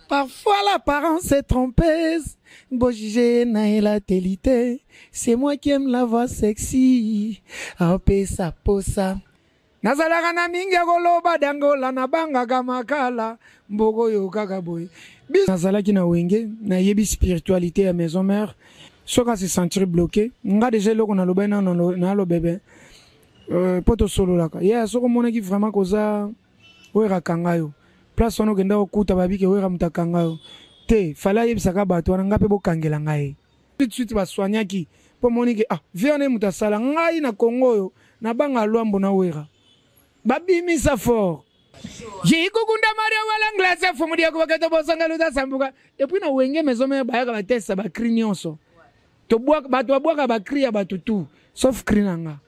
Parfois l'apparence est trompeuse. Bojije na la télité. C'est moi qui aime la voix sexy. Aope sa posa. Nazalaka na mingi koloba dangola na banga kamakala. Mbogo yo kakaboy. Nazalaki na wenge. Na yebi spiritualité à maison mère. Soka se sentir bloqué. Nga déjà loko na loba na lo bébé. Poto solo laka. Yeah, soko mona ki vraiment koza. Wera kangayo. Place ono kenda okuta babike wera mutakangayo. Te, fala yebisaka bato wana ngape bokangela ngai. Tout de suite baswanyaki. Po monike, viane mutasala ngai na Congo yo. Na banga luambo na wera. Babimisa fort. J'ai kukunda Maria wala nglase fumudia kwa kato bosanga luta sambuka. Et puis na wenge mezome bayaka batesa ba cri nyonso. To boaka bato abwaka ba cri ya bato tout, sauf cri nanga.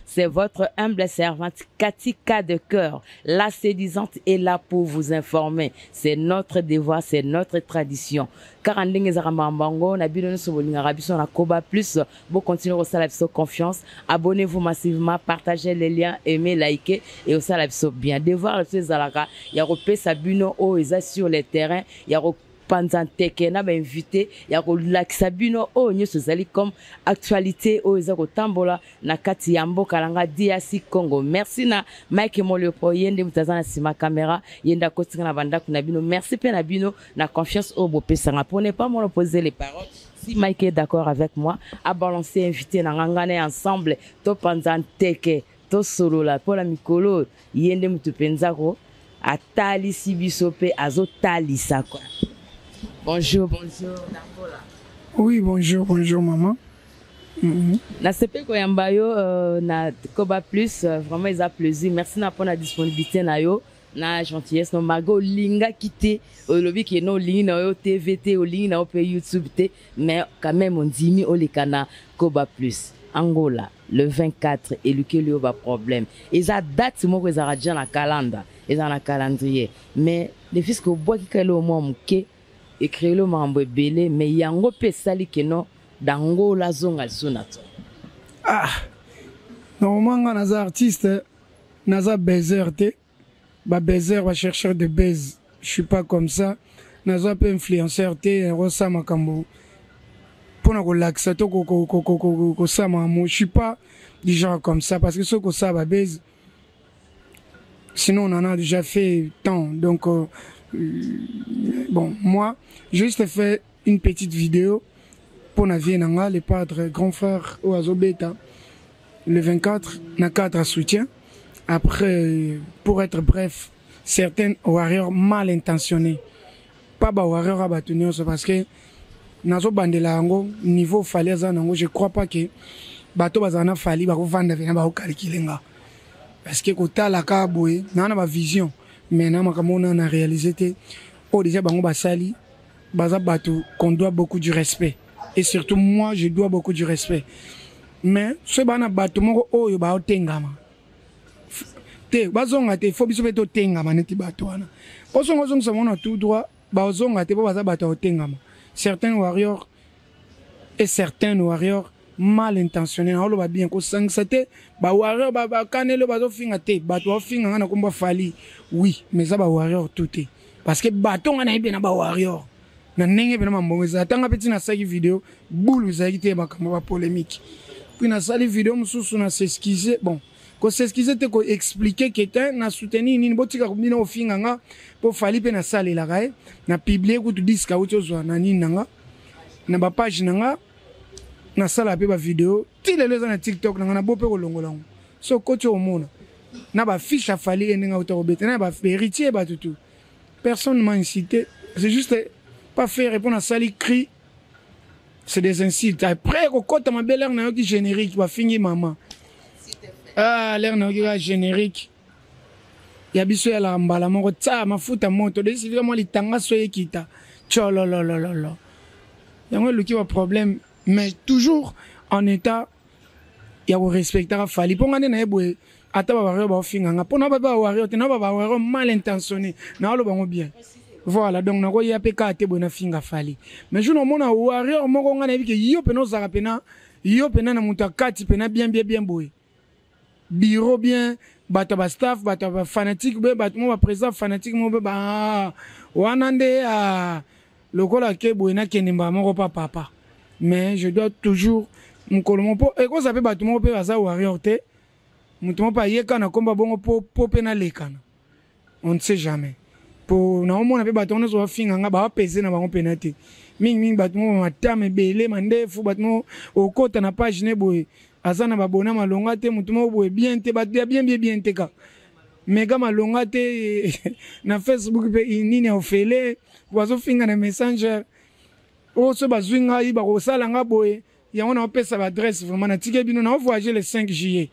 C'est votre humble servante Katika de cœur. La séduisante est là pour vous informer. C'est notre devoir, c'est notre tradition. Car en ligne, Zaramambango, na bino so bolinga rabiso na Koba Plus. Vous continuez au salaire confiance. Abonnez-vous massivement, partagez les liens, aimez, likez et au salaire bien. Devoir le Zalaka, il y a repé Sabino o eza sur les terrains, il y a pendant teke na ba invité ya ko lakisa bino o nyoso zali comme actualité o eza ko tambola na kati ya mboka langa DRC Congo. Merci na Mike Moliopo yende mutazana sima caméra yenda kotinga na banda kuna bino. Merci pe na bino na confiance au bopesa nga. Pour ne pas monopoliser les paroles, si Mike est d'accord avec moi à balancer invité na ngangane ensemble to pendant teke to solo la pour la mikolo yende mutupenzako atali sibisope azotali sakwa. Bonjour, Nambola. Oui, bonjour, maman. Na sepe ko yambayo na Koba Plus, vraiment ils a plaisir. Merci na pour la disponibilité na yo, na gentillesse no mago linga kité au lobby qui no ligne na yo TVT au ligne na yo YouTube té, mais quand même on dit mi o le kana Koba Plus. Angola le 24 et le kelio ba problème. Et ça date mo ko za radja na calendar, et dans la calendrier. Mais les fils ko bois ki kalo mo mke écrit le mambo belé mais yango pe sali keno dango la zonga sunato. Normalement naza artiste naza baiser te ba baiser va chercher de baise. Je suis pas comme ça. Naza pe influenceur te rosa makambo. Pour na laksa to ko sama mo. Je suis pas du genre comme ça parce que ce que ça va baise. Sinon on en a déjà fait tant donc bon, moi, j'ai juste fait une petite vidéo pour Navienanga, les padres, grand frère Oazo Beta, le 24, na cadre à soutien. Après, pour être bref, certains warriors mal intentionnés. Pas ba warriors à bâtonner, parce que Nazo Bandelango, niveau falaise, je crois pas que bateau bazana fali, ba vendre vena ba calculer. Parce que kota la kaboué, nana ba vision. Mais na makamona na réalisé te oh déjà bango basali baza bato qu'on doit beaucoup du respect et surtout moi je dois beaucoup du respect mais ce bana bato moko oyo ba otengama te bazonga te faut biso beto tengama neti bato wana osongo zongo samona tout droit ba ozonga te baza bato otengama certains warriors et certains warriors mal intentionnés na ba bien ko sangsa te ba warrior ba kanelo bazo finga te bato finga na komba fali oui mais ça ba warrior tout est parce que bato ngana ibe na ba warrior na nenge be na mambongo za tanga petit na saki vidéo boule za kité ba kama ba polémique puis na sali vidéo mususu na s'excuser bon ko s'excuser te ko expliquer que t'es na soutenir ni botika ko bina ofinga nga po fali pe na sali la gae na publier ko tu disque auto zo na ni nanga na ba page nanga na sala pe ba vidéo ti le na TikTok na bope ko longolango so kocho omona na ba fiche a fali enga autobete na ba héritier ba tout personne m'a incité c'est juste pas faire répondre à sali cri c'est des insultes après ko kota ma belle na yo ki générique ba fingi maman l'air na yo ki générique ya biso ya la mbala moko tsa mafuta moto de sivika mo litanga so ekita chololololo yango luki wa problème mais toujours en état ya ko respecter a fali po ngane na ebwe ata ba warrior ba finga nga po na ba warrior te na ba warrior mal intentionné na lo bango bien voilà donc na ko ya pe ka te bona finga fali mais je no mona warrior moko ngane bi ke yo pe no zaka pe na yo pena na muta kati pena bien boy bureau bien bato ba staff bato ba fanatique be bato mo ba président fanatique mo be ba wanande a lokola ke boy na kenimba moko papa mais je dois toujours mukolomo po e ko sape bato mo pe baza warrior te mutu mo pa yeka na komba bongo po pena lekana on ne sait jamais po na omona pe bato no so finga nga ba pese na bango penate mingi bato mo matame belé mandefu bato mo okota na page ne boy azana babona malonga te mutu mo boy bien te bato ya bien te ka mega malonga te na Facebook pe nini ofele wazo finga na messenger o so bazwinga iba ko sala nga boy ya on a pesa ba adresse vraiment na tike bino na voyager le 5 juillet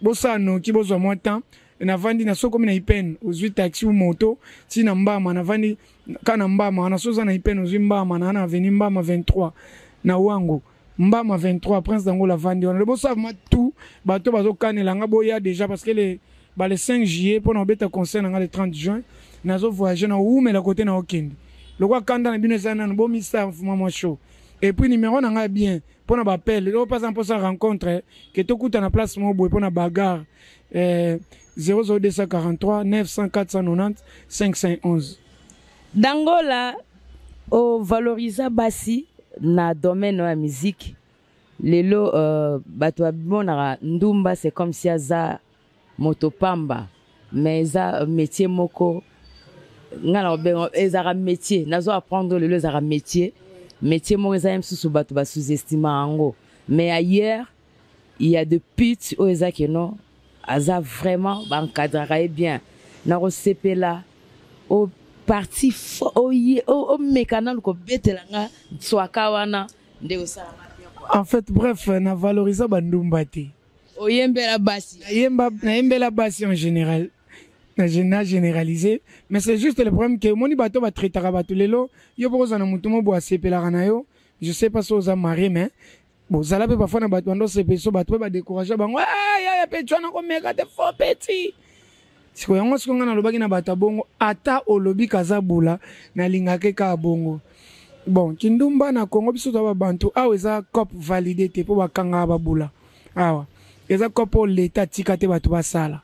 bosa no ki bozo mo temps na vandi na soko mina ipen uzwi taxi ou moto ti na mbama na vandi kana mbama na soza na ipen uzwi mbama na avenue mbama 23 na wango mbama 23 prince dango la vandi on le bosa ma tout bato bazo kanela nga boya déjà parce que le 5 juillet pour na beta concert na le 30 juin nazo voyager na ume la côté na okende lokwa kanda na bino ezana na bo mystère mama show et puis numéro na nga bien pour na bappel lo pas en pour sa rencontre que to kuta na place mo boy pour na bagarre 00243 900 490 511 Dangola o valoriser basi na domaine de la musique lelo bato abonara ndumba c'est comme si aza motopamba mais za métier moko ngala obengo ezara métier nazo apprendre lelo ezara métier moko za msusu bato ba sous-estima ango mais ailleurs il y a de putes au ezaki non aza vraiment bankadra bien na resepela au parti au mécanal ko betelanga swaka wana nde osala en fait bref na valoriser bandumba te oyembela basi na yembela basi en général na généralisé mais c'est juste le problème que moni bato ba traitera bato lelo yo boza na mutumo bo asepela na yo je sais pas si oza marié mais bon zala pe parfois na bato ando sepeso bato ba décourager bango ya pe twana ko meka te faux petit siko yango siko ngana lobaki na bata bongo ata olobi kazabula na lingake ka bongo bon kindumba na Congo biso to ba bantu awa eza cop validé te po bakanga babula awa eza cop l'état tika te bato basala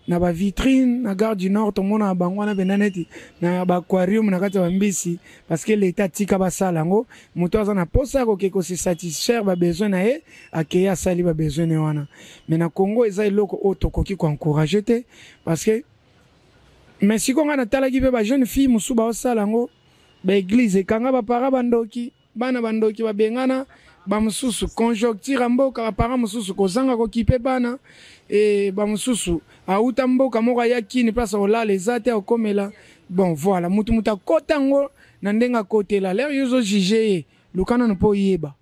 na ba vitrine na gare du nord to mona bango na benaneti na ba aquarium na kati ba mbisi parce que l'état tika basala ngo muto aza na posa ko ke ko se satisfaire ba besoin na ye akeya sali ba besoin ne wana mais na Congo eza eloko auto ko ki ko encourager te parce que mais si ko ngana tala ki be ba jeune fille musuba osala ngo ba église kanga ba para bandoki bana bandoki ba bengana ba mususu conjoncture mboka ba para mususu ko zanga ko kipe bana et ba mususu auta mboka moko ya kini place olala ezate okomela bon voilà mutu kotango na ndenga kotela l'air yozo juger lukana no po yeba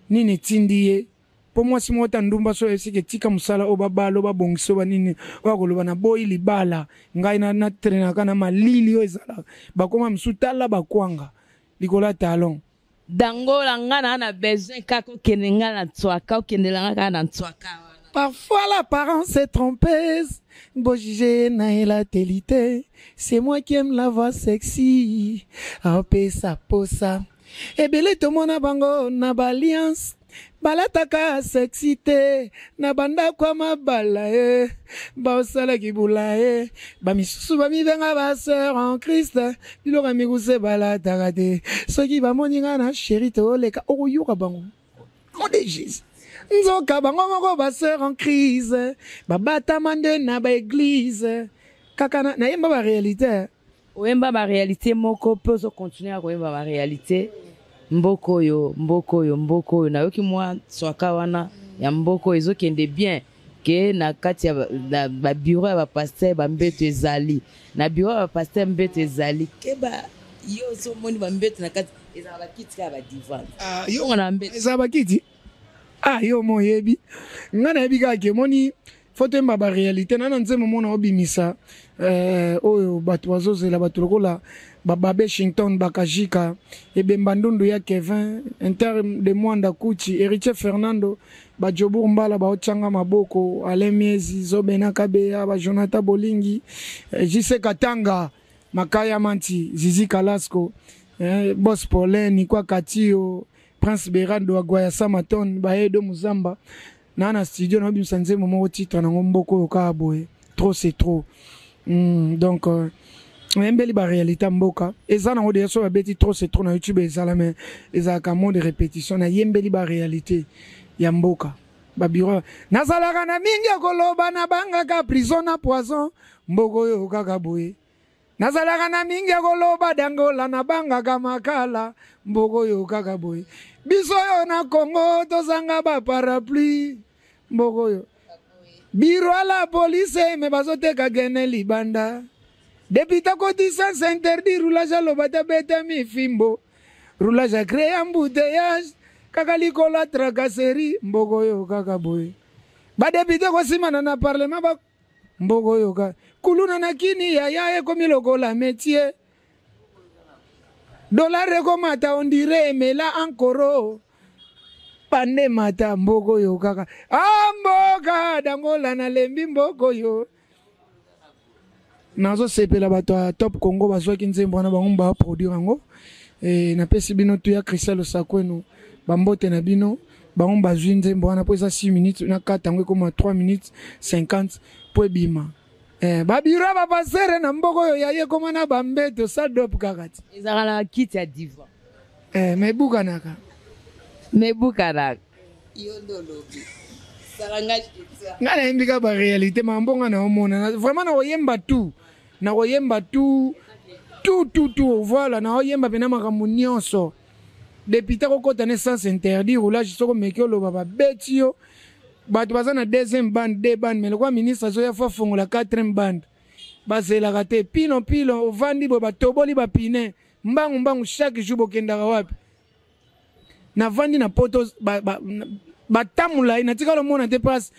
nini tindiye po moi si mota ndumba so esike tika musala obabalo babongiso banini wakoloba na boyi libala ngai na trena kana malili yo ezala bakoma msutala bakwanga likola talon Dangola ngana na besoin kako kenenga na tswaka okendelanga kana na tswaka. Parfois l'apparence est trompeuse, beau juger na la télité, c'est moi qui aime la voix sexy, aope sa posa, ebele to mona bango na balliance, balataka sexité, na banda kwa mabala ba osala kibula ba misusu ba mi venga ba sœur en Christ, bilora miguse balataka te, soki ba moninga na chéri to leka oyoka bango. On de Jésus. Nzoka bango moko ba sœur en crise babata mande na ba église kaka na yemba ba réalité oyemba ba réalité moko peut continuer à oyemba ba réalité mboko yo na yoki mwa swaka wana ya mboko ezokende bien ke na kati ya ba bureau ya ba pasteur ba mbeto ezali na bureau ya ba pasteur mbeto ezali ke ba yo so moni ba mbeto na kati ezala kiti ka ba divan yo na mbeto ezala kiti yo moyebi ngana yebi kake moni foto mba ba réalité nana nzemo mona obimisa oyo bato bazozela bato lokola bababe Washington bakajika ebemba ndundu ya Kevin inter de Mwanda Kuchi Héritier Fernando ba Jobur Mbala ba ochanga maboko Alemiezi Zobena Kabeya ba Jonathan Bolingi Jise Katanga Makaya Manti Zizi Kalasco Boss Pauline kwa Katio Prince Berando Agwaya Samaton Baedo Muzamba na studio na bimisa nzembo moko titre na Mboko yoka boye trop c'est trop. Donc mbeli ba réalité mboka eza na ngode so ba beti trop c'est trop na YouTube ezala mais eza ka monde de répétition na yembeli ba réalité ya mboka ba biro nazalaka na mingi koloba na banga ka prison na poison mboko yo kaka boye nazalaka na mingi koloba dangola na banga ka makala mboko yo kaka boye biso yo na Congo tozanga ba parapluie mboko yo biro la police me bazoteka gene libanda depuis ta distance interdit roulage à l'obata bête mi fimbo roulage a créé embouteillage kaka likola tracasserie mboko yo kaka boye ba depuis ta simana na parlement ba mboko yo kaka kuluna na kini ya komi lokola métier dollar rekomata on dirait mais là encore pande mata mboko yo kaka mboka dangola na lembi mboko yo nazo sepela bato ya Top Congo bazwaki nzembo na bango ba produire yango na pesi bino tu ya Christelle Sakweno bambote na bino bango bazwi nzembo na po eza 6 minutes na kata yango comme 3 minutes 50 po bima babira ba passer na mboko yo yaye koma na bambeto sa dop kakati ezala na kiti ya diva mais bukanaka yondo lobi sarangage ngana imbika ba réalité mambonga na omona vraiment na oyemba tout na oyemba tout voilà na oyemba pena makambo nyonso depuis ta kokota na sens interdit roulage soko meki oloba ba betio bato baza na deuxième bande deux bande mais le quoi ministre zo ya fa fongola quatrième bande bazela te pino ovandi bo batoboli ba pine mbangu chaque jour bokendaka wapi na vandi na poto batamula inatika lo mona te passe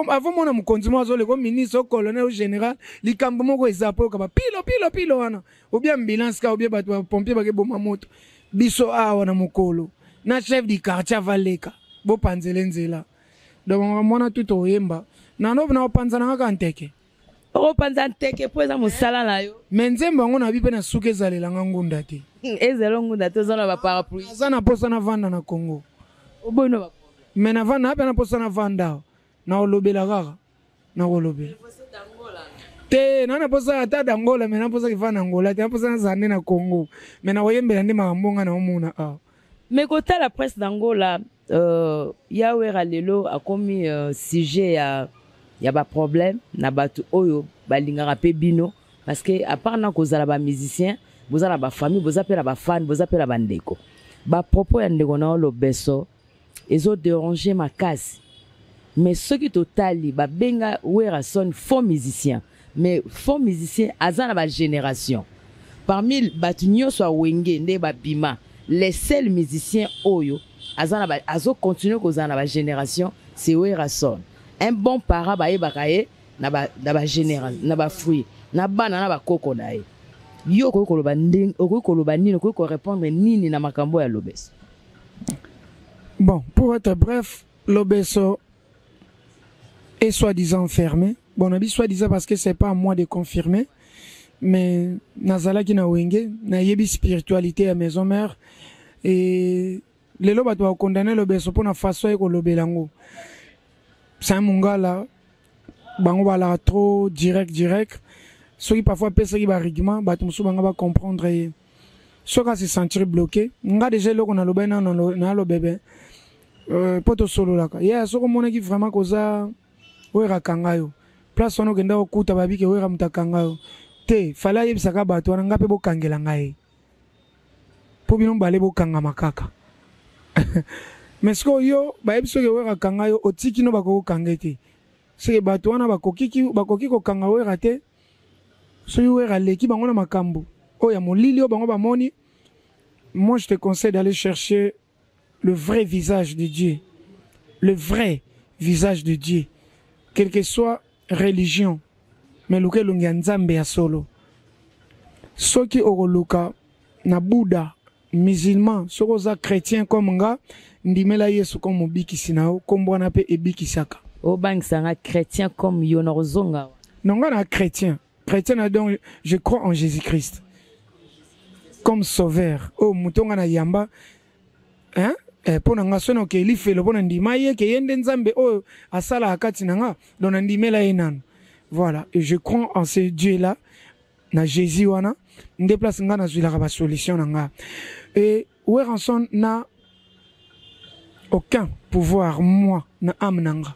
avant mona mukonzi mo azole ko ministre colonel ou général likambo moko ezapo ka ba pilo wana ou bien ambulance ka ou bien bato pompier ba ke boma moto biso awa na mokolo na chef du quartier valeka bo panzele nzela donc mona tout oyemba na no na panzana ngaka nteke o panza nteke po eza musala na yo menzembo ngo na bipe na suke zalela ngunda te ezelo ngunda to zona ba parapluie zana posa na vanda na Congo obono ba mais na vanda na posa na vanda na olobela kaka na olobela te na posa ata dangola mais na posa ki vanda Angola te na posa na zande na Congo mais na oyembela ndi makambonga na omuna mais kota la presse d'Angola Yawera lelo a commis sujet ya ba problème na batu oyo balingaka pe bino parce que à part na kozala ba musicien bozala ba famille bozapela ba fan bozapela ba ndeko ba propos ya ndeko na lo beso ezo déranger makasi mais ceux qui totali ba benga Wera son faux musicien mais faux musicien azana ba génération parmi batu nyonso a wenge nde ba bima les seuls musiciens oyo azana ba azo continuer kozana ba génération c'est Wera son un bon parent ba yebakaye na ba génération na ba fruit na bana na ba koko na ye yo ko koloba nding ko koloba nini ko répondre nini na makambo ya Lobeso. Bon, pour être bref, Lobeso est soi-disant fermé. Bon, on a dit soi-disant parce que c'est pas à moi de confirmer, mais nazala ki na wenge na yebi spiritualité à maison mère et les loba doit condamner Lobeso pour na façon ko lobelango. C'est un mongala bango bala trop direct. Ceux qui parfois pensent qu'ils vont régiment, va comprendre. Ceux qui se sentir bloqué, on a déjà l'eau qu'on a le bébé, on a le bébé. Poto solo là. Il y a ceux qui vraiment causa, ouais rakangayo. Place on a genda au kuta babi que ouais ramutakangayo. Te, fallait y saka bato, on a pe bo kangelangaye. Pour bien balé bo kanga makaka. Mais ce que yo, bah ceux qui ouais rakangayo, otiki no bako kangete. C'est bato on a bakoki ko kangayo raté. Moi je te conseille d'aller chercher le vrai visage de Dieu. Le vrai visage de Dieu. Quelle que soit religion. Mais luke lungia nzambe ya solo. Soki oroluka na Bouddha, musulman, sokoza chrétien comme nga, ndimela Yesu comme mobiki sinao, kombwana pe ebiki saka. Obang sanga chrétien comme yonorozonga. Non nga na chrétien. Chrétien, donc, je crois en Jésus-Christ comme sauveur. Oh, moutonga na yamba. Hein? pona nga sono ke lifelo pona ndima ye ke yende nzambe oyo asala akati nanga dona ndimela enano. Voilà, et je crois en ce Dieu là na Jésus wana ndéplace nga na zwilaka ba solution nanga. Et Weranson n'a aucun pouvoir moi na âme nanga.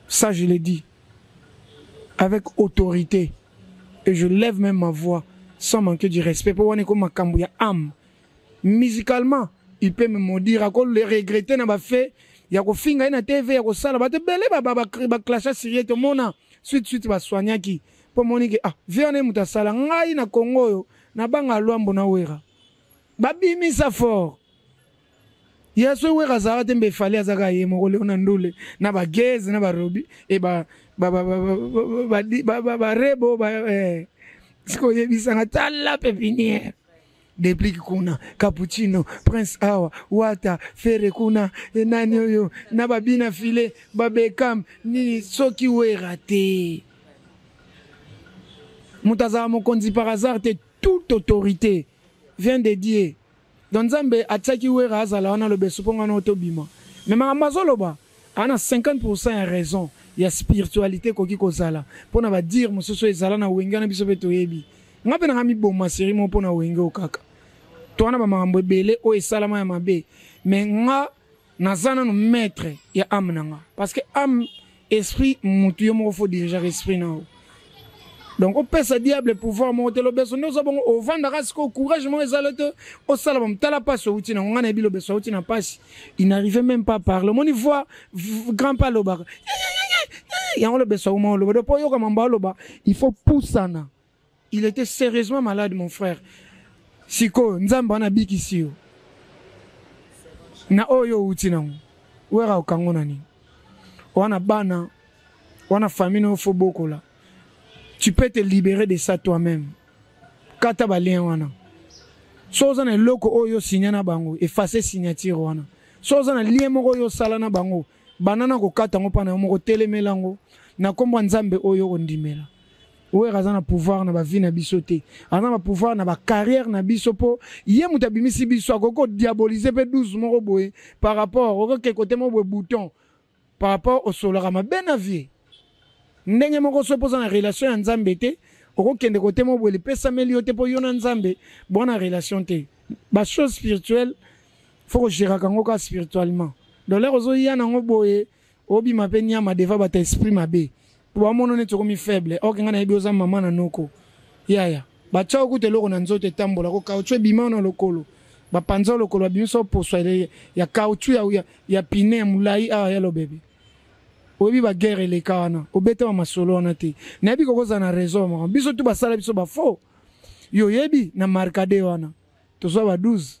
Ça je l'ai dit avec autorité, et je lève même ma voix sans manquer du respect pour wane ko makambu ya âme. Musicalement il peut me maudire, à le regretter n'a pas fait. Il y a ko finga na TV, ya ko sala ba te belé ba clasher sérieux to mona suite ba soigner qui pour monique ah viens muta sala ngai na Congo yo na banga lwambo na wera ba bimi sa fort yeso wera za tembe fali azaka yemo ko leona ndule na ba geze na ba robi e ba rebo ba siko yebisa na tala pepinière depuis kuna cappuccino prince awa wata fere kuna nani oyo na babina file babekam ni soki wera te mutaza mokonzi par hasard te toute autorité vient de Dieu donc Nzambe ataki wera azala wana lo besuponga na otobima mais mazoloba ana 50% ya raison ya spiritualité koki kozala pona ba dire mosusu ezala na wenga na biso beto yebi ngape na ngami boma seri mo pona wenge okaka toana ba mambo ebele o esalama ya mabe mais nga nazana no maître ya âme nanga parce que âme esprit mutu yo mo fo diriger esprit na o donc on pèse diable pouvoir monter le beso nous avons au vendre ce courage mo ezalote o sala bam tala passe outi na ngana bi le beso outi na passe il n'arrivait même pas à parler mon voix grand pas loba ya on le beso mo loba de po yo comme mba loba il faut poussana. Il était sérieusement malade, mon frère. Siko, nzamba na bikisio. Na oyo utina. Wera okangona ni. Wana bana, wana famille no foboko la. Tu peux te libérer de ça toi-même. Kata balien wana. Soza na loko oyo signana bango, effacer signature wana. Soza na lien moko oyo salana bango. Banana ko kata ngo pana moko telemelango. Na kombo nzambe oyo ondimela. Oué razana pouvoir na ba vie na biso te ana ba pouvoir na ba carrière na biso po ye muta bimisi biso akoko diaboliser pe doucement boye par rapport au côté mo bouton par rapport au solara ma ben vie ndenge moko so posa na relation ya nzambe te oko kende côté mo boye pesa meliote po yona nzambe bona relation te ba chose spirituelle faut gérer kango ka spirituellement dans l'air ozo yana ngo boye obi ma pe nyama deva ba ta esprit mabe pour mon honnête comme faible ok ngana ebioza mama na noko yaya ba tcha okute loko na nzoto tambola ko caoutchouc bima na lokolo ba panza lokolo bimso poso ya caoutchouc ya pine mulai ya lo bébé obi ba guerre le kana obeta ma masolo na te na bi kokoza na raison mo biso tu ba sala biso ba faux yo yebi na markade wana to so ba 12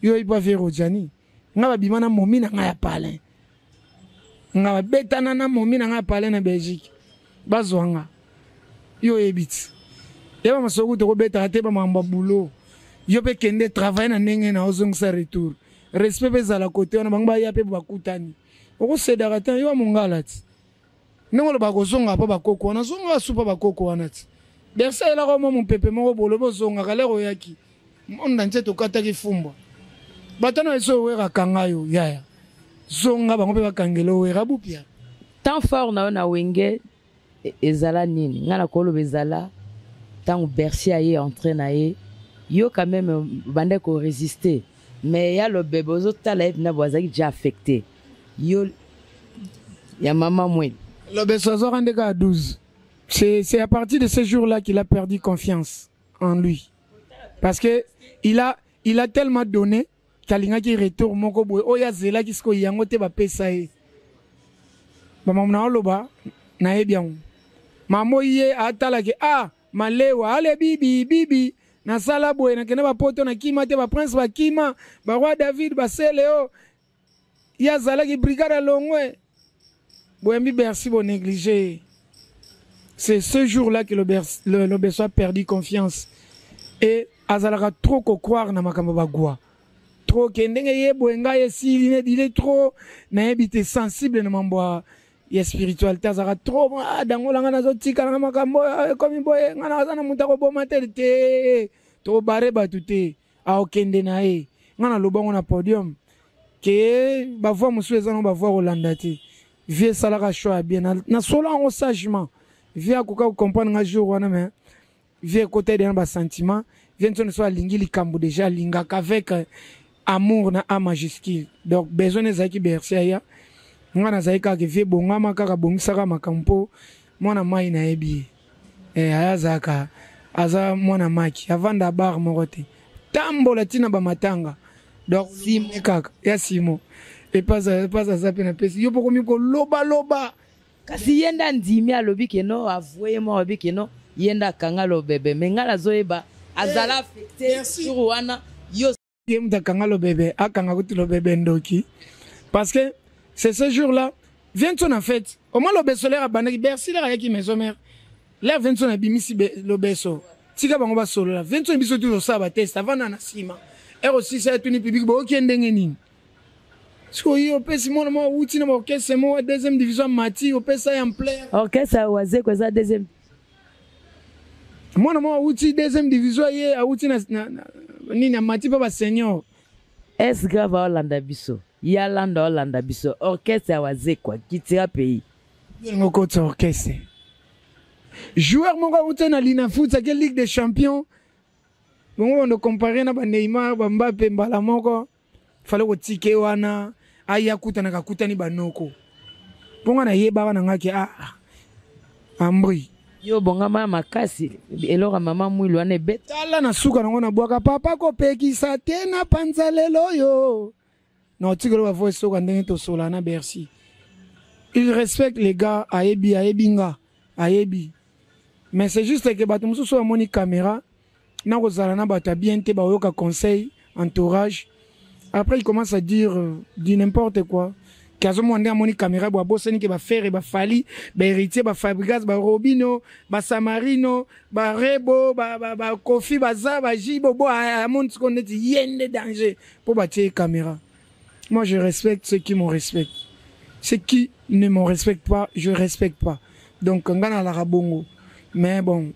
yo ipa vero jani ngaba bima na momi na ngaya pale ngaba betana na momi na ngaya pale na Belgique bazwanga yo ebit yeba masoko to beta te ba mamba boulot yo pe kende travail na ndenge na ozong sa retour respect bezala côté on bangba ya pe bakutani oko sedara tan yo mongala ti nongolo bakozonga pa bakoko wana zonga supa bakoko wana ti bersa ela ko mo pepe mo bolo bozonga kale ro yaki onda nte to kata ki fumba batana eso wera kangayo yaya zonga bango pe bakangelo wera bupia tant fort na wenge ezala nini ngana kolo bezala tant Bercy aye entraîne aye yo quand même bande ko résister mais ya le bébé ozo tala na boazaki déjà affecté yo ya maman moi le bébé so rende ka 12 c'est à partir de ce jour-là qu'il a perdu confiance en lui parce que il a tellement donné kalinga ki retour moko boy oya zela kisko yango te ba pesa e ba mamna oloba na e bien mamo ye atala ke malewa ale bibi na sala boy na kena ba poto na kima te ba prince ba kima ba roi David ba seleo ya zala ki brigade longwe boy mi Bercy bon négligé. C'est ce jour-là que le Bercy a perdu confiance et azalaka trop ko croire na makambo bagwa trop kendenge ye boenga ye si il est trop na habité sensible na mambo ya spiritualité azaka trop dango langa nazo tika na makambo comme boye ngana sana mutako boma te to bare batute a okende na e ngana lobongo na podium que ba voir monsieur ezano ba voir Hollanda te vie salaka choix bien na solo en sagement vie akoka comprendre nga jour wana mais vie côté de ba sentiment vie nso so alingi likambo déjà linga avec amour na a majuscule donc besoin ezaki bercer ya ngana zaika ke vie bongama kaka bongisaka makampo mwana mai na ebi ayazaka aza mwana maki avanda bar morote tambola tina ba matanga donc simo kaka ya simo et pas ça pena pesi yo poko miko loba kasi yenda ndimi alobi keno avoué mo alobi keno yenda kanga lo bébé mengala zoeba azala affecté sur wana yo yemda kanga lo bébé akanga kuti lo bébé ndoki parce que c'est ce jour-là vient ton en fait au moins le beso l'air banaki bercy l'air yaki maison mère l'air vient ton abimisi le beso tika bango ba solo la vient ton biso tout ça ba test avant na sima et aussi c'est tout ni public bo okendenge nini siko yo pesi mona mo uti na orchestre mo deuxième division mati o pesa en plein orchestre waze ko za deuxième mona mo uti deuxième division ye a uti na nini mati pa ba senior est grave Hollanda biso Yalanda Hollanda biso orchestre waze kwa kitira pays ngoko to orchestre joueur moko uti na lina foot sa Ligue des Champions bon on comparer na ba Neymar ba Mbappé mbala moko fallait ko tike wana aya kutana ka kutani banoko bonga na yeba wana ngaki ambri yo bonga mama makasi elora mama mwilu ane beta tala na suka nango na bwaka papa ko pekisa te na panza lelo yo no tikolo ba voice soka ndenge to sola na Bercy il respecte les gars ayebi mais c'est juste que bato mususu a moni caméra na kozala na bato bien te ba yoka conseil entourage. Après, il commence à dire du n'importe quoi. Kazo monde a moni caméra, ba bosseni ke ba faire ba fali, ba héritier, ba Fabregas, ba Robino, ba Samarino, ba Rebo, ba Kofi, ba Za, ba Jibo, bo a monde ce qu'on est yende danger pour bâtir caméra. Moi, je respecte ceux qui me respectent. Ceux qui ne me respectent pas, je respecte pas. Donc, ngana la rabongo. Mais bon,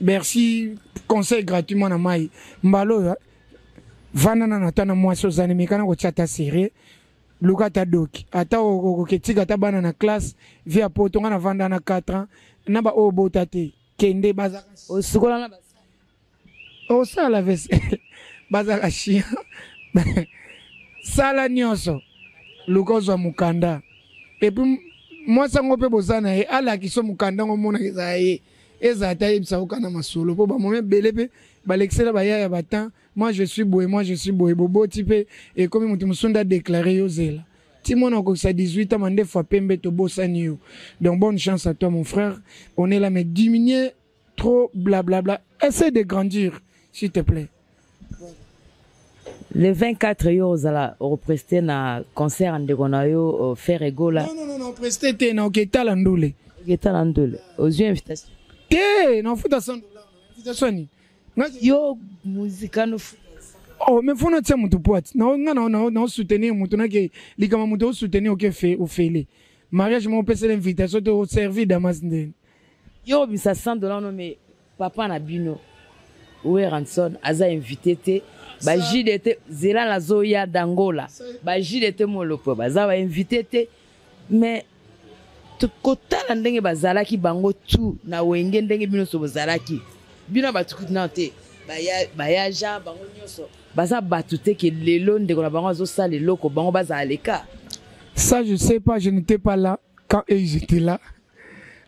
merci, conseil gratuitement na mai. Mbalo, vanana natana mwaso zane mekana ko chata sérieux luka ta doki ata o ketika ta bana na classe via potonga na vanda na 4 ans na ba obota te kende bazaka o sukola na basa o sala vese bazaka chia sala nyoso luka zo mukanda et puis moi sango pe bozana e ala kiso mukanda ngo mona kezaye ezata yebisa okana masolo po ba moment belepe balexela baya batan moi je suis boé bobo type et comme mon musunda déclaré yozela timona ko sa 18 ans mande fois pembe to bosani yo donc bonne chance à toi mon frère on est là mais diminuer trop blablabla essaie de grandir s'il te plaît. Le 24 yo zala represter na concert ndekona yo faire egola non prester te na oketala ndule aux yeux invitation te na futa $100 invitation ni yo muzikano oh mais faut not mutu poate na soutenir mutu na ke likama mutu soutenir o ke fait au fele mariage mon pese l'invitation to servir damas ndene yo bisa $100 no mais papa na bino ou ranson aza invité te ba JDT zela la zoya d'Angola ba JDT molopo baza ba invité te mais to kotala ndenge bazalaki bango tu na wenge ndenge bino so bazalaki bino batukutina te baya ja bango nyoso baza batute ke lelo ndeko na bango zo sala loko bango baza aleka. Ça je sais pas, je n'étais pas là quand ils étaient là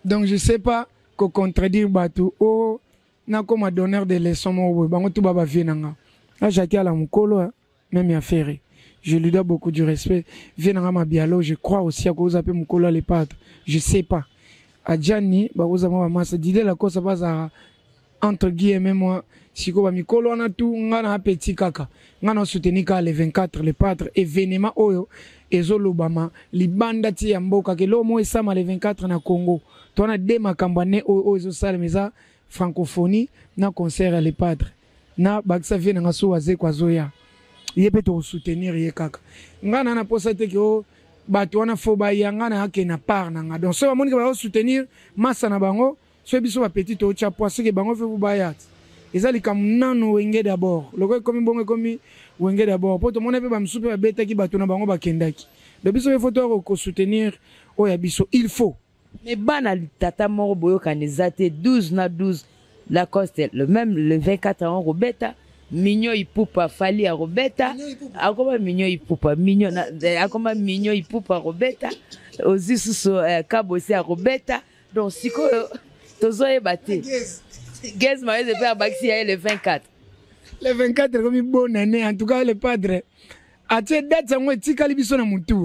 donc je sais pas ko contredire batu oh na comme donneur de leçons mo bango tout baba vienanga a Jacques ala mukolo même ya ferré je lui dois beaucoup du respect vienanga ma bialo je crois aussi à cause appelle mukolo les pattes je sais pas a Gianni ba oza ma massa dide la cosa baza entre guillemets moi siko ba mikolo na tout ngana petit kaka ngana soutenir ka le 24 les patres événement oyo ezolobama libanda ti ya mboka ke lo mo esama le 24 na Congo tona de makambane oyo ezosala meza francophonie na concert à les patres na baksa vient nga so waze kwa zoya yebe to soutenir ye kaka ngana na posa te ke o bato wana fo ba yangana hake na part na nga donc so ba moni ke ba soutenir massa na bango so biso ba petit to cha poise ke bango fe bu bayat eza likambo nano wenge d'abord loko ekomi bongo ekomi wenge d'abord po tomona mpe bamosusu mpe babetaki bato na bango bakendaki do biso mpe foto kosoutenir oyo ya biso il faut. Mais bana tata moko boyokana eza te 12 na 12 Lacoste le même le 24 ans Robeta Mignon Ipupa Fali à Robeta akoma Mignon Ipupa Mignon akoma Mignon Ipupa Robeta aussi sous Kabosi à Robeta donc siko tozoye baté Guess ma de faire baxi le 24 le 24 comme une bonne année en tout cas le padre a te date ça moi tikali biso na mutu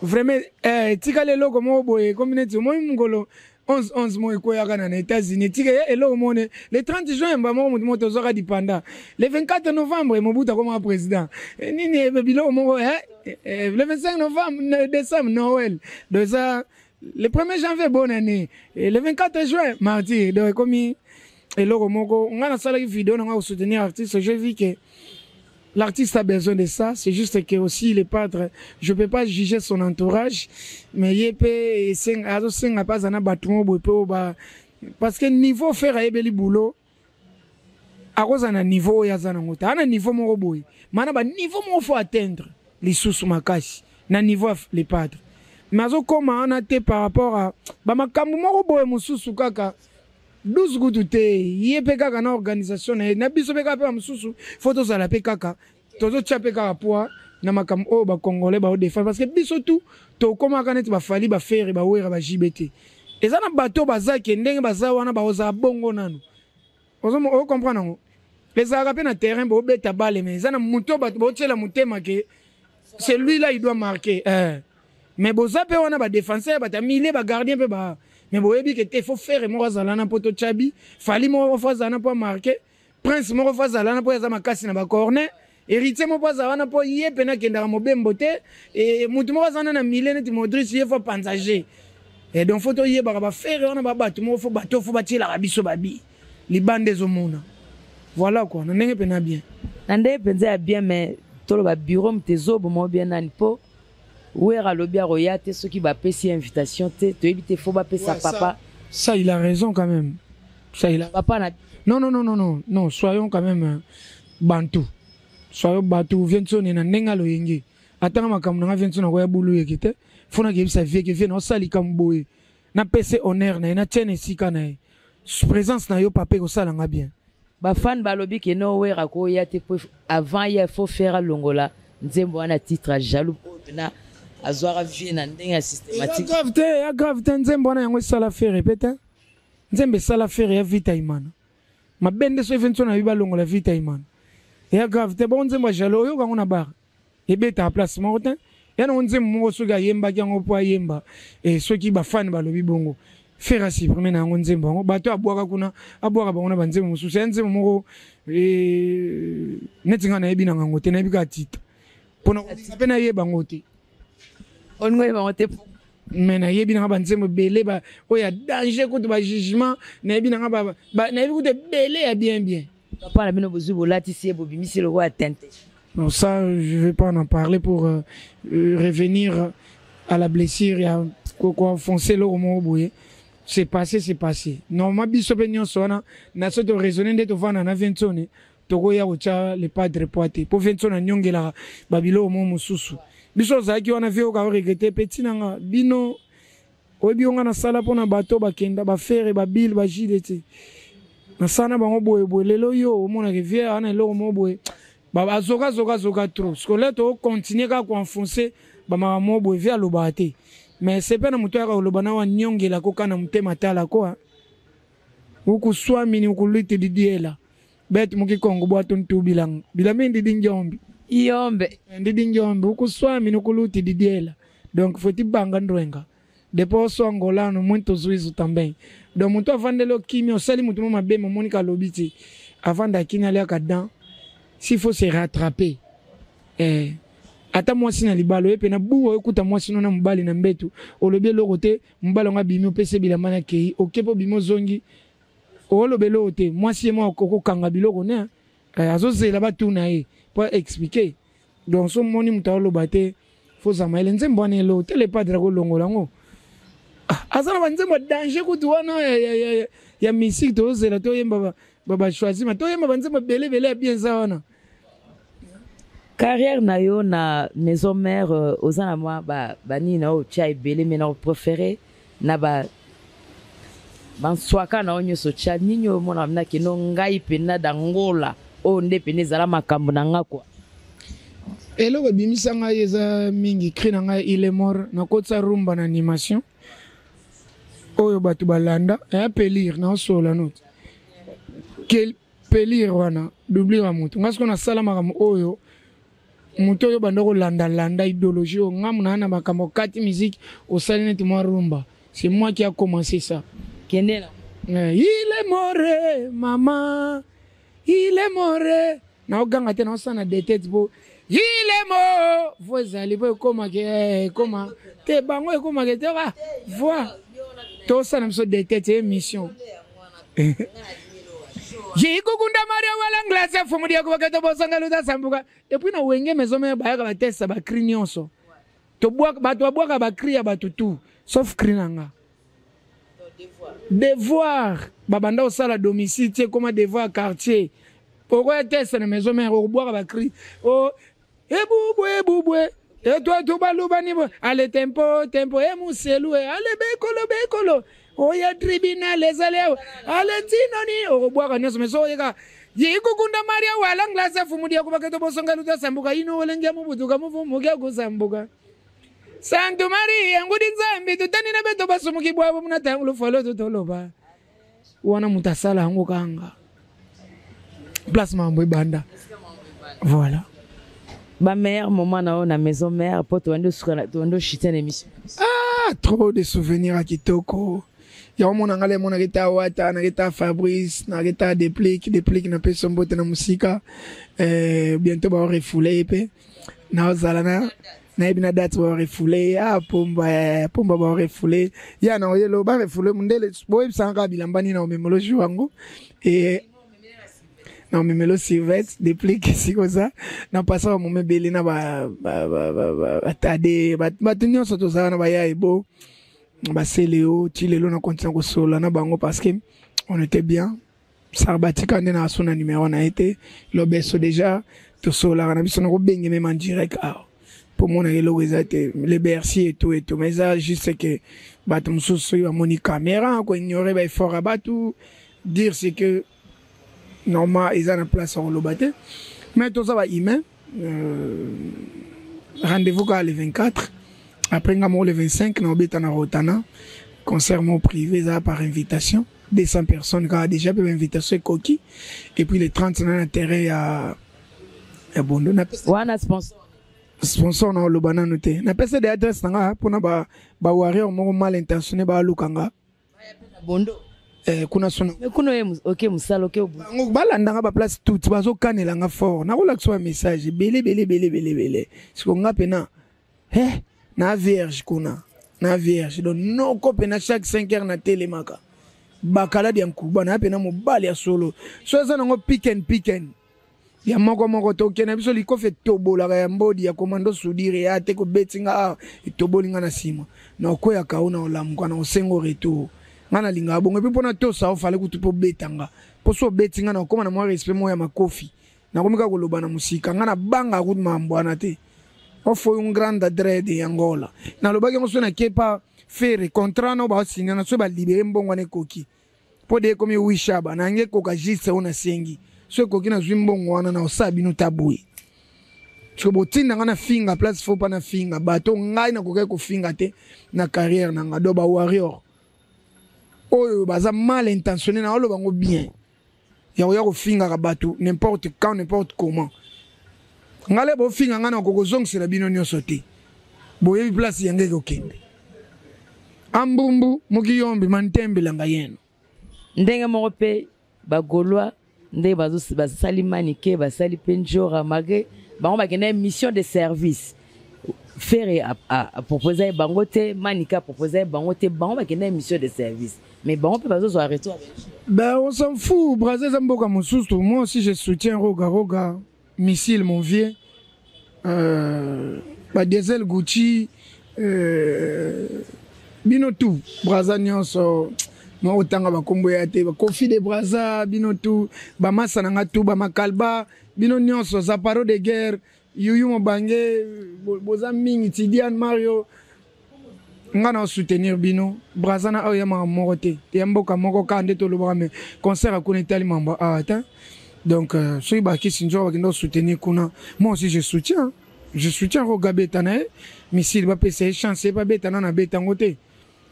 vraiment tikali loko mo boye communauté mo ngolo 11 mois ko yakana na États-Unis tika elo mone le 30 juin ba mo moto zora dipanda le 24 novembre Mobutu comme président nini bilo mo le 25 novembre décembre Noël de ça le 1er janvier bonne année et le 24 juin mardi donc comme elo moko on a sala vidéo on va soutenir l'artiste je vis que l'artiste a besoin de ça, c'est juste que aussi les padres, je peux pas juger son entourage, mais il peut pas en abattre parce que niveau faire à ebeli boulot, à cause d'un niveau yazana ngota, un niveau mon boy, mana ba niveau mon faut atteindre les sous makashi, na niveau les padres. Mais comment on a été par rapport à ba makambu mon boy mususu kaka 12 gouttes te yé kaka na organisation na biso pe kaka mususu photo za la pe kaka tozo tchape kaka poa na makam o ba congolais ba défendre parce que biso tout to koma kanet ba fali ba faire ba wera ba jibete eza na bato bazaki ndenge bazawa na ba oza bongo nanu ozo comprendre ngo les arabes na terrain ba beta balle mais eza na muto ba tchela mutema que celui là il doit marquer mais boza pe wana ba défenseur ba tamile ba gardien pe ba mais boyebi que te faut faire mo razalana poto chabi fali mo fazana po marquer prince mo fazalana po yaza makasi na ba corner héritier mo fazana po yé pena kenda mo bembote et mutu mo fazana na milene ti Modric yé faut panzager et donc photo yé ba faire on ba bato mo faut bato faut batila rabiso babi li bande zo mona voilà quoi na ndenge pena bien na ndenge penza bien mais tolo ba bureau mtezo bo mo bien nani po Ouera lobia royate ceux qui va payer invitation te éviter faut pas payer sa papa ça il a raison quand même ça il a papa na non soyons quand même bantu soyons bantu viens na nenga lo yengi atanga makambo na viens na ko ya bulu yekite fona ke bisa vie ke vie no sali kamboe na pese honneur na tienne sika na présence na yo papa ko sala nga bien ba fan ba lobi ke no ouera ko yate avant il faut faire longola nzembo na titre jaloux na azwara vie na ndenge systématique ya gravité nzembo na yango sala faire répéter nzembe sala faire ya vita imana mabende so evento na biba longo la vita imana ya gravité bon nzembo jalo yo kango na bar ebeta a place morte ya na nzembo mo so ga yemba kyango po yemba et ceux qui ba fan ba lobi bongo faire supprimer na nzembo ngo bato abwaka kuna abwaka bango na banzembo mususu nzembo moko netinga na ebina ngo te na bika tita pona pena yeba ngote on ngoy ba ngote mais na yebi na banzembo belé ba oya danger ko ba jugement na yebi na ba na yebi ko de belé ya bien papa na bino bozu bolati sie bobimisi le roi tente non ça je vais pas en parler pour revenir à la blessure ya quoi foncer le romo boye c'est passé normalement biso pe nyonso na so to raisonner ndeto vana na ventone toko ya ucha le padre poate po ventona nyongela babilo mo mususu biso zaki wana vio ka regretter petit nanga bino obi onga na sala pona bato bakenda ba faire ba bil ba jidete na sana bango boye lelo yo omona ke vie ana lelo mo boye ba azoka trop scolaire to continuer ka ko enfoncer ba mama boye via lobate mais c'est pas na muto ya lobana wa nyongela ko kana mutema tala ko uku swami ni ukulite didiela bet muki kongo bwato ntubilang bilamendi dinjombi Iombe ndidi njombe ukuswami nukuluti didiela donc faut banga ndwenga depo so angolano muito zuizu também donc muto avandelo kimi osali muto mo mabe monika lobiti avanda kinya le akadan s'il faut se rattraper ata mwasi na libalo epe na buwa ekuta mwasi no na mbali na mbetu olobi loko te mbalo nga bimi opese bilamba na kei okepo bimo zongi olobelo te mwasi mo okokanga biloko ne azozela batuna ye pour expliquer donc so moni mutalo bate faut zamaile nzembo ane lo tele padre ko longola ngo azana banzembo danger kutu wana ya musique to zela to yemba baba choisi ma toye ma banze ma belé bien ça wana. Carrière na yo na maison mère ozana moi ba ni na o chai belé mais na préféré na ba ban swaka na onyo so cha ninyo mona na kino ngai pena dangola o nde pene zala makambo na nga kwa. Eloko bimisa nga yeza mingi cri na nga il est mort na kotsa rumba na animation. Oyo batu balanda e pelir na sola note. Quel pelir wana doublira mutu. Ngasko na sala makambo oyo mutu oyo bandoko landa idéologie o ngamu na makambo kati musique au salinete moi rumba. C'est moi qui a commencé ça. Kendela. Il est mort, maman. Il est mort. Na oganga te na osana de tête bo. Il est mort. Vous allez voir comment te bango e comment te va. Vois. To sana mso de tête émission. J'ai kukunda Maria wala nglace fumudia ko bakato bosanga luta sambuka. Depuis na wenge maison me ba ka testa ba cri nyonso. To bwa bato abwaka ba cri ya bato tout sauf cri nanga. Devoir babanda au sala domicile tu comment devoir quartier pourquoi test na maison mère au boire ba cri oh bouboué et toi tout baluba ni allez tempo et muselu allez bekolo oh ya tribunal les allez allez tinoni au boire na maison yeka yiko kunda Maria wala nglace fumudia ko bakato bosonga luta sambuka ino welenga mubutuka muvuga ko sambuka Santo Maria, ngudi nzambi tutani na beto basumuki bwabo munata ngulo folo tutoloba. Wana mutasala hango kanga. Place mambo banda. Voilà. Ba meilleur moment na maison mère pour toi ndo chiter émission. Ah, trop de souvenirs à Kitoko. Ya mona ngale mona kita wata na kita Fabrice na kita déplique na peso mbote na musika. Bientôt ba refoulé pe. Na zalana na ebina date ba refoulé pomba ba refoulé ya na oyelo ba refoulé mundele boy sanga bilambani na omemolo wangu et na omemelo Sylvette déplique sikoza na passa mo mebeli na ba atade ba tunyo soto za na ba ya ebo ba seleo tilelo na continue ko sola na bango parce que on était bien sarbatika ndena sona numéro na été lobeso déjà to sola na biso na ko benge même en direct. Pour moi, les Bercy et tout, mais ça, juste que, batum sous à mon caméra, quoi, ignorer, il faut rabattre, dire c'est que, normalement, ils ont la place en le battre. Mais tout ça va humain, rendez-vous le 24, après, le 25, nous sommes en Rotana, concert privé, ça, par invitation, 200 personnes, qui ont déjà fait l'invitation coquille, et puis les 30, on a intérêt à Bondo. Wana sponsor. Sponsor na lobana noté na pesa de adresse nga pona ba warrior mo mal intentionné ba lukanga Bondo kuna sona mais kuno OK musalo OK ngo balanda nga ba place tout bazo kanela nga fort na kola so message belé siko nga pena na vierge kuna na vierge donc no ko pena chaque 5 heures na télé maka bakala dia nkuba na pena mo bali ya solo so za ngo pick and ya moko to kena biso liko fe tobola ya mbodi ya komando sudire ya te ko betinga tobolinga na sima na ko ya kauna olamuka na osengo retour ngana linga bongo pe pona to sa ofale kutu po betanga po so betinga na koma na mo respect mo ya makofi na komika ko loba na musika ngana banga ku mambo anate o foi un grande dread ya Angola na lobaki mo so na kepa faire contrat no ba signa na so ba libérer mbongo ne koki po de komi wishaba na nge ko ka jise ona sengi so koki na zwimbongo wana na osabi no tabui so botinda ngana finga place faut pas na finga bato ngai na kokai ko finga te na carrière na ngado ba warrior oyo baza mal intentionné na olo bango bien ya ko finga ka bato n'importe quand n'importe comment ngale bo finga ngana ko kozongisa bino nyonso te boyebi place yange ko kende ambumbu mukiyombi mantembe langa yeno ndenge moko pe bagolwa ndé basali manike basali penjora magé bango bakena mission de service faire à proposer bangote manika proposer bangote bango bakena mission de service mais bango peut bazo so retour ben on s'en fout brazer zamboka mususu moi aussi je soutiens roga missile mon vieux ba diesel Gucci bino tout braza nyonso ma otanga bakombo ya te Kofi de Braza bino tu ba masana nga tu ba makalba bino nyonso za paro de guerre yuyu mobange boza mingi Tidiane Mario nga na soutenir bino Braza na oya ma morote ya mboka moko kande to loba me concert a kone tali mamba ata donc soy ba ki sinjo ba kindo soutenir kuna moi aussi je soutiens Roga Betana mais s'il va passer chance pas Betana na betango te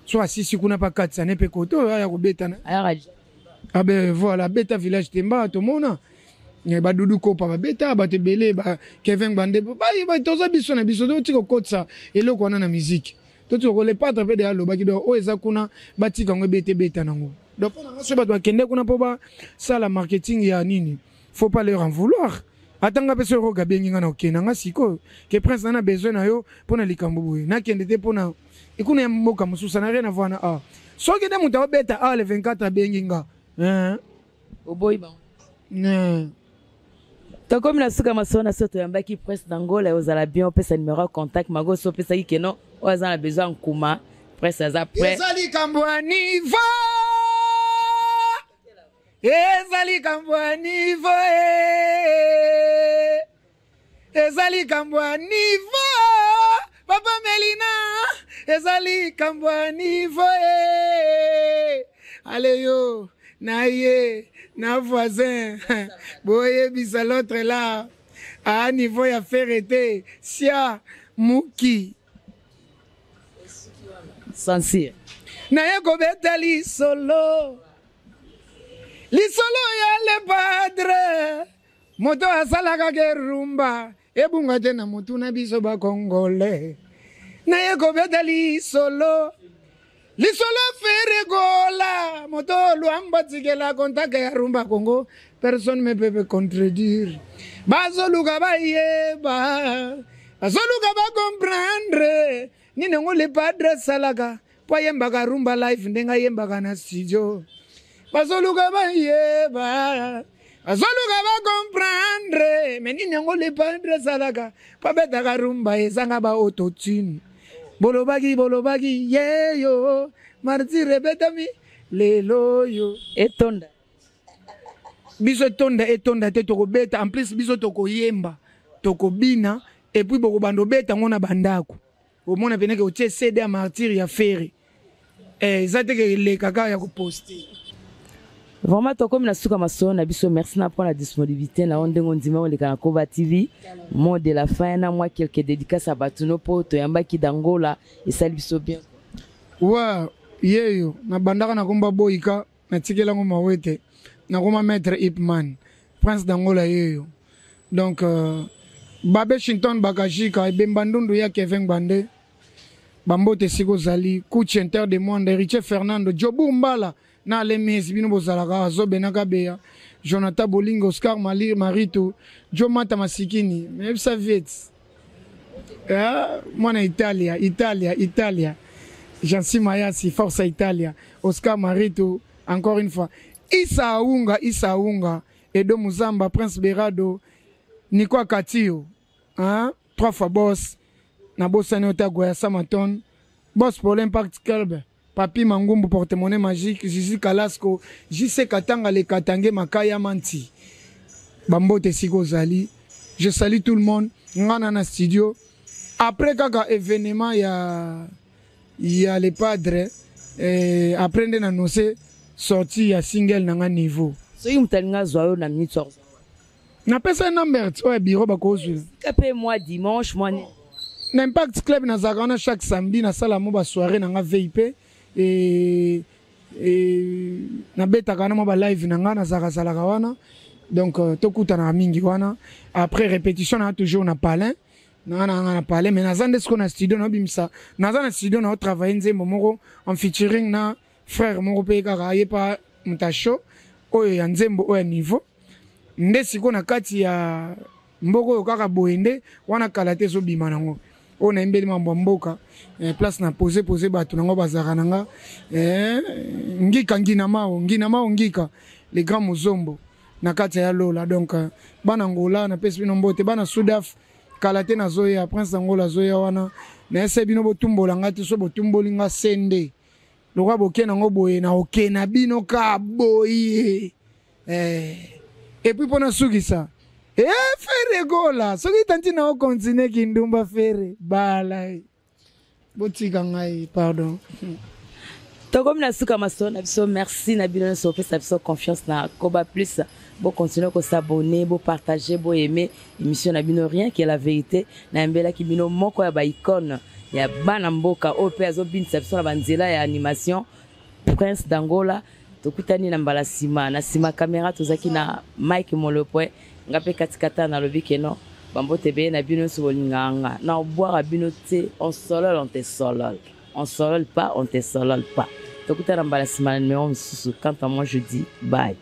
soit si kuna pas 4 années pe koto ya ko Betana ah ben voilà Beta village Temba to mona ba dudu ko pa Beta ba te belé ba Kevin Bande ba toza biso na biso to tiko kotsa eloko wana na musique to tiko le pas trapé de aloba ki do o eza kuna ba tika ngo Beta nango donc on a so ba to kende kuna po ba ça la marketing ya nini faut pas leur en vouloir atanga peso Roga benginga na okena nga siko ke prince na besoin na yo pona likambo boye na kende te pona ikuna ya mboka mususa na rien à voir na a soki de muta Beta le 24 benginga oboy ba comme la suka masona soto yambaki presse d'Angola ozala bien pesa numéro de contact mago so pesa ki keno oza na besoin kuma presse za prêt ezali kambwa niveau ezali kambwa niveau ezali kambwa niveau papa Melina ezali kambwa niveau allez yo naye na voisin boye bisa l'autre là à niveau ya ferrete sia muki Sansir naye ko betali solo lisolo ya le padre moto asalaka ke rumba ebunga te na mutu na biso ba Congolais naye ko betali solo lisolo fere gola moto luamba tikela kontaka ya rumba Congo personne me peut contredire bazoluka ba yeba bazoluka ba comprendre nini ngo le padre salaka po yemba ka rumba live ndenga yemba kana studio bazoluka ba yeba bazoluka ba comprendre mais nini ngo le padre salaka po beta ka rumba ezanga ba autotune bolobagi yeyo marti rebetami lelo yo etonda biso etonda te toko beta en plus biso toko yemba toko bina et puis boko bando beta ngona bandako au mona peneke o tie CD a martyr ya fere ezate ke le kaka ya ko poster vraiment to comme na suka masona biso merci na pour la disponibilité na onde ngondima on le kana Kova TV mot de la fin na moi quelques dédicaces à batuno po to yambaki d'Angola et salut biso bien wa yeyo na bandaka na komba boyika na tikela ngo mawete na koma maître Ipman prince d'Angola yeyo donc Babe Shinton Bakajika Bembandundu ya Kevin Bande Bambote Siko Zali Kuchi Inter de Monde Richie Fernando Jobu Mbala na Lemes bino bozalaka Zobe Nakabeya Jonathan Bolingo Oscar Malir Marito Jo Mata Masikini mais ça vite mwana Italia Jansi Mayasi Forza Italia Oscar Marito encore une fois Issa Aunga Edo Muzamba Prince Berado Nikwa Katio, 3 fois boss, na boss Anota Goya Samaton, boss pour l'Impact Club, Papi Mangumbu porte-monnaie magique, Zizi Kalasco, JC Katanga le Katange Makaya Manti, Bambote Siko Zali, je salue tout le monde, Ngana na studio. Après kaka événement, il y a les padres, après on a annoncé sorti ya single nanga niveau. So yumtalinga zoyo na mitso. Na pesa number ouais bureau bakozula kapé moi dimanche moi n'Impact Club na zakana chaque samedi na sala mo ba soirée na nga VIP et na beta kana mo ba live na nga na zakasala kawana donc tokuta na mingi wana après répétition na toujours na palin na palin mais na zande ce qu'on a studio na bimsa na zande studio na travailler nzembo moko en featuring na frère moko pe kaka yepa mutacho oyo ya nzembo oyo niveau nde siko na kati ya mboko yo kaka boende wana kala te so bima nango o na mbeli mambo mboka place na poser bato nango bazaka nanga ngika ngika les grands muzombo na kati ya lola donc bana ngola na pesi bino mbote bana sudaf kala te na zoya prince angola zoya wana na ese bino botumbola ngati so botumboli nga sende le roi boké nango boye na oké na bino ka boye et puis pour na suki ça fere gola soki tanti na continue kindumba fere bala botika ngai pardon comme na suka maso na biso merci na bino so pesa biso confiance na Koba Plus bon continuer ko s'abonner bon partager bon aimer émission na bino rien qui est la vérité na mbela ki bino moko ya ba icône ya bana mboka ope azo binisa biso na banzela ya animation Prince d'Angola tokutani na mbala sima na sima caméra tozaki na Mike Molopwe ngape katikata na lobi keno bambo tebe na bino so bolinganga na boire bino te on solol on te solol on solol pas on te solol pas. Donc, tu as numéro, quand moi je dis bye.